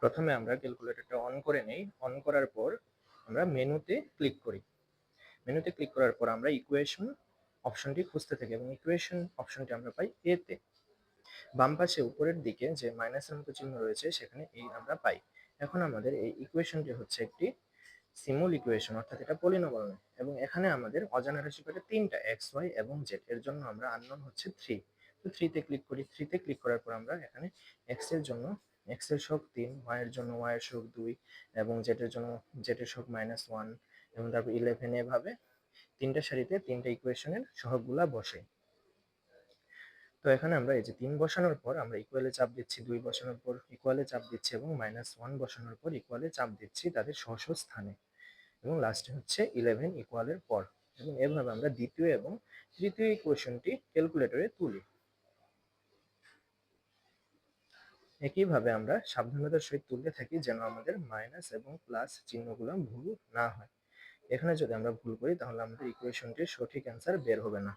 প্রথমে আমরা ক্যালকুলেটরটা অন করে নেই। অন করার পর আমরা মেনুতে ক্লিক করি। মেনুতে ক্লিক করার পর আমরা ইকুয়েশন অপশনটি খুঁজতে থাকি এবং ইকুয়েশন অপশনটি আমরা পাই এ তে। বাম পাশে উপরের দিকে যে মাইনাসের মতো চিহ্ন রয়েছে সেখানে এই আমরা পাই। এখন আমাদের এই ইকুয়েশনটি হচ্ছে একটি সিমুল ইকুয়েশন, অর্থাৎ এটা পলিনোমিয়াল নয়, এবং এখানে আমাদের অজানা রাশি পেতে তিনটা এক্স ওয়াই এবং জেড। এর জন্য আমরা আননোন হচ্ছে 3। তো 3 তে ক্লিক করি। 3 তে ক্লিক করার পর আমরা এখানে এক্স এর জন্য এক্স এর সহগ 3, ওয়াই এর জন্য ওয়াই এর সহগ 2 এবং জেড এর জন্য জেড এর সহগ -1 এবং তারপর 11 এভাবে তিনটা সারিতে তিনটা ইকুয়েশনের সহগগুলা বসে। তো এখানে আমরা এই যে 3 বসানোর পর আমরা ইকুয়ালে চাপ দিচ্ছি, 2 বসানোর পর ইকুয়ালে চাপ দিচ্ছি এবং -1 বসানোর পর ইকুয়ালে চাপ দিচ্ছি তাদের স্ব স্ব স্থানে, এবং লাস্টে হচ্ছে 11 ইকুয়ালের পর। এবং এভাবে আমরা দ্বিতীয় এবং তৃতীয় ইকুয়েশনটি ক্যালকুলেটরে তুলি। একইভাবে আমরা সাবধানতার সহিত তুলতে থাকি যেন আমাদের মাইনাস এবং প্লাস চিহ্নগুলো ভুল না হয়। এখানে যদি আমরা ভুল করি তাহলে আমাদের ইকুয়েশনটির সঠিক অ্যান্সার বের হবে না।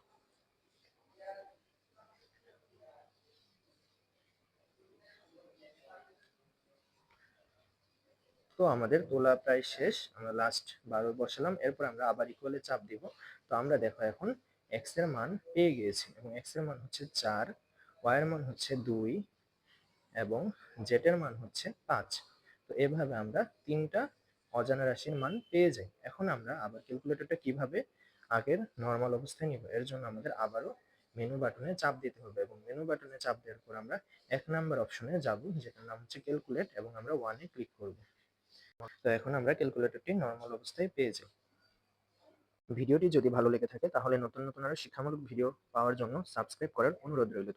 তো আমাদের তোলা প্রায় শেষ। আমরা লাস্ট 12 বসালাম, এরপর আমরা আবার ইকুয়ালে চাপ দিব। তো আমরা দেখো এখন এক্স এর মান পেয়ে গিয়েছি এবং এক্স এর মান হচ্ছে 4, ওয়াই এর মান হচ্ছে 2 এবং জেড এর মান হচ্ছে 5। তো এভাবে আমরা তিনটা অজানা রাশির মান পেয়ে যাই। এখন আমরা আবার ক্যালকুলেটরটা কিভাবে আগের নরমাল অবস্থায় নিব, এর জন্য আমাদের আবারও মেনু বাটনে চাপ দিতে হবে এবং মেনু বাটনে চাপ দেওয়ার পর আমরা 1 নাম্বার অপশনে যাব, যেটার নাম হচ্ছে ক্যালকুলেট, এবং আমরা 1 এ ক্লিক করব। তো এখন আমরা ক্যালকুলেটরটি নরমাল অবস্থায় পেয়ে যাই। ভিডিওটি যদি ভালো লেগে থাকে তাহলে নতুন নতুন আরো শিক্ষামূলক ভিডিও পাওয়ার জন্য সাবস্ক্রাইব করার অনুরোধ রইল।